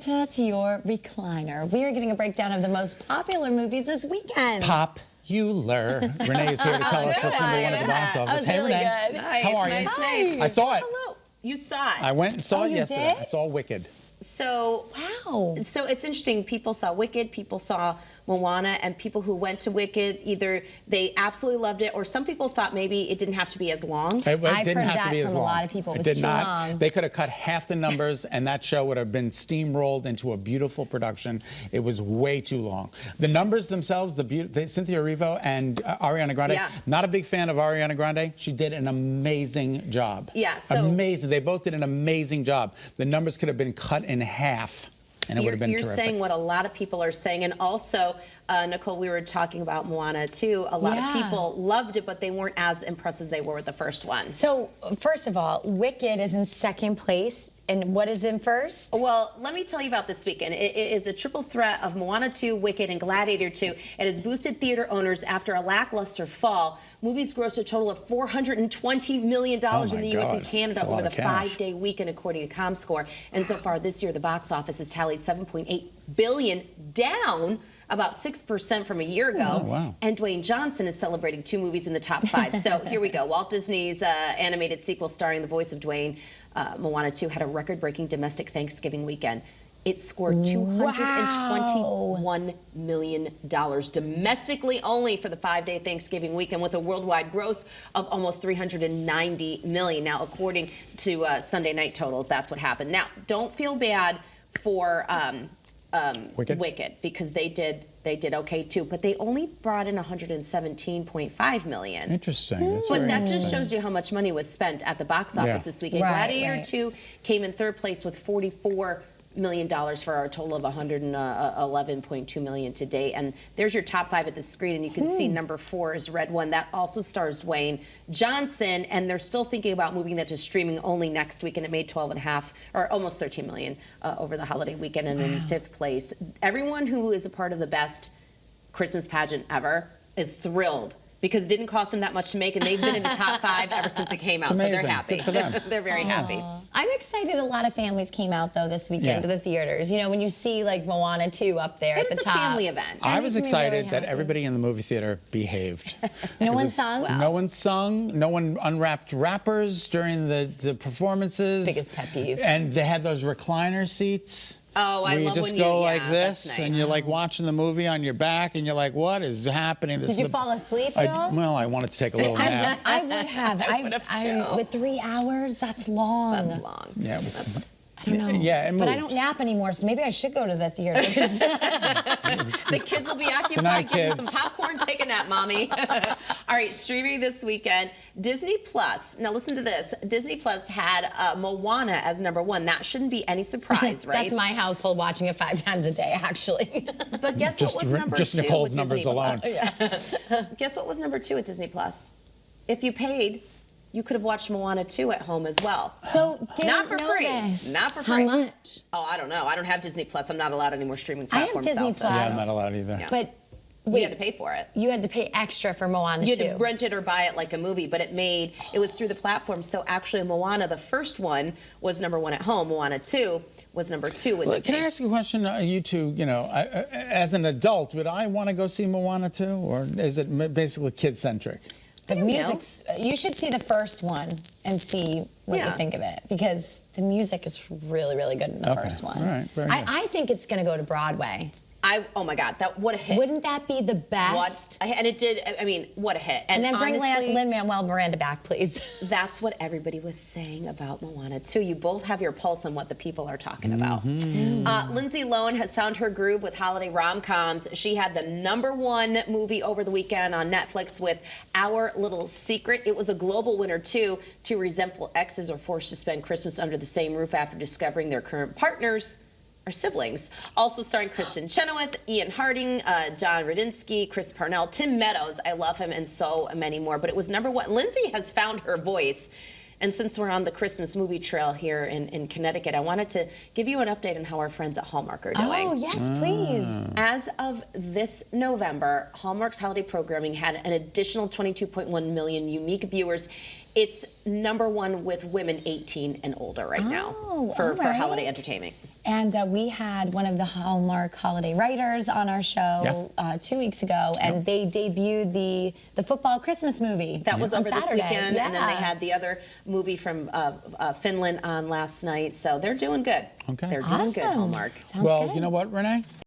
To your recliner. We are getting a breakdown of the most popular movies this weekend. Popular. Renee is here to tell us what's number one at the box office. Hey, really Renee. Good. Nice, How are you? Nice. I saw it. Hello. You saw it. I went and saw it you yesterday. did? I saw Wicked. So Wow. So it's interesting. People saw Wicked, people saw Moana, and people who went to Wicked, either they absolutely loved it, or some people thought maybe it didn't have to be as long. It I've didn't heard have to that be as from a long. lot of people. It was did too not. long. They could have cut half the numbers, and that show would have been steamrolled into a beautiful production. It was way too long. The numbers themselves, Cynthia Erivo and Ariana Grande. Yeah. Not a big fan of Ariana Grande. She did an amazing job. Yeah, so- amazing. They both did an amazing job. The numbers could have been cut in half. And it would have been You're terrific. saying what a lot of people are saying, and also, Nicole, we were talking about Moana too. A lot of people loved it, but they weren't as impressed as they were with the first one. So, first of all, Wicked is in second place. And what is in first? Well, let me tell you about this weekend. It is a triple threat of Moana 2, Wicked, and Gladiator 2. It has boosted theater owners after a lackluster fall. Movies grossed a total of $420 million in the U.S. and Canada over the 5-day weekend, according to ComScore. And so far this year, the box office has tallied $7.8 billion, down about 6% from a year ago. Oh, wow. And Dwayne Johnson is celebrating 2 movies in the top 5. So here we go. Walt Disney's animated sequel starring the voice of Dwayne, Moana 2, had a record-breaking domestic Thanksgiving weekend. It scored $221 million domestically only for the 5-day Thanksgiving weekend, with a worldwide gross of almost $390 million. Now, according to Sunday night totals, that's what happened. Now, don't feel bad for Wicked, because they did okay too, but they only brought in $117.5 million. Interesting. That's But very that just interesting. shows you how much money was spent at the box office this weekend. Gladiator 2 came in third place with $44 million for our total of $111.2 million to date. And there's your top 5 at the screen, and you can see number 4 is Red One. That also stars Dwayne Johnson, and they're still thinking about moving that to streaming only next week, and it made 12.5 or almost 13 million over the holiday weekend. And in 5th place, everyone who is a part of the best Christmas pageant ever is thrilled, because it didn't cost them that much to make, and they've been in the top 5 ever since it came out. So they're happy. Good for them. They're very happy. I'm excited a lot of families came out, though, this weekend to the theaters. You know, when you see, like, Moana 2 up there at the top. It's a family event. I was makes me excited really that happy. everybody in the movie theater behaved. No one sung? No one sung. No one unwrapped wrappers during the performances. Biggest pet peeve. And they had those recliner seats. Oh, I where love you just when you, go like that's this, nice. and you're like watching the movie on your back, and you're like, what is happening? This Did you fall asleep at all? Well, I wanted to take a little nap. I would have. With 3 hours, that's long. That's long. Yeah, it was, I don't know. Yeah, it moved. But I don't nap anymore, so maybe I should go to the theater. The kids will be occupied night, getting kids. some popcorn. Take a nap, Mommy. All right, streaming this weekend, Disney Plus. Now listen to this. Disney Plus had Moana as number 1. That shouldn't be any surprise, right? That's my household, watching it 5 times a day, actually. But guess what was number 2 just Nicole's with numbers Disney alone. Plus? Guess what was number 2 at Disney Plus? If you paid, you could have watched Moana 2 at home as well. So Not for free. This. Not for How free. much? Oh, I don't know. I don't have Disney Plus. I'm not allowed any more streaming I have platforms. Disney south of Plus. Yeah, this. I'm not allowed either. Yeah. But You wait, had to pay for it. you had to pay extra for Moana You 2. had to rent it or buy it like a movie, but it was through the platform. So actually, Moana, the first one, was number 1 at home. Moana 2 was number 2 with Disney. Can I ask you a question? You two, you know, as an adult, would I want to go see Moana 2, or is it basically kid-centric? The music's, you should see the first one and see what you think of it, because the music is really, really good in the first one. All right, very good. I think it's going to go to Broadway. Oh my God, what a hit. Wouldn't that be the best? And it did, I mean, what a hit. And then bring honestly, Lin-Manuel Miranda back, please. That's what everybody was saying about Moana 2. You both have your pulse on what the people are talking about. Lindsay Lohan has found her groove with holiday rom-coms. She had the number 1 movie over the weekend on Netflix with Our Little Secret. It was a global winner too. 2 resentful exes are forced to spend Christmas under the same roof after discovering their current partners are siblings. Also starring Kristen Chenoweth, Ian Harding, John Radinsky, Chris Parnell, Tim Meadows. I love him, and so many more. But it was number 1. Lindsay has found her voice. And since we're on the Christmas movie trail here in Connecticut, I wanted to give you an update on how our friends at Hallmark are doing. Oh, yes, please. As of this November, Hallmark's holiday programming had an additional 22.1 million unique viewers. It's number 1 with women 18 and older right now for holiday entertainment. And we had one of the Hallmark holiday writers on our show 2 weeks ago, and they debuted the football Christmas movie. That was on over this Saturday. weekend, and then they had the other movie from Finland on last night. So they're doing good. Okay. They're doing good, Awesome. Hallmark. Sounds Well, good. you know what, Renee?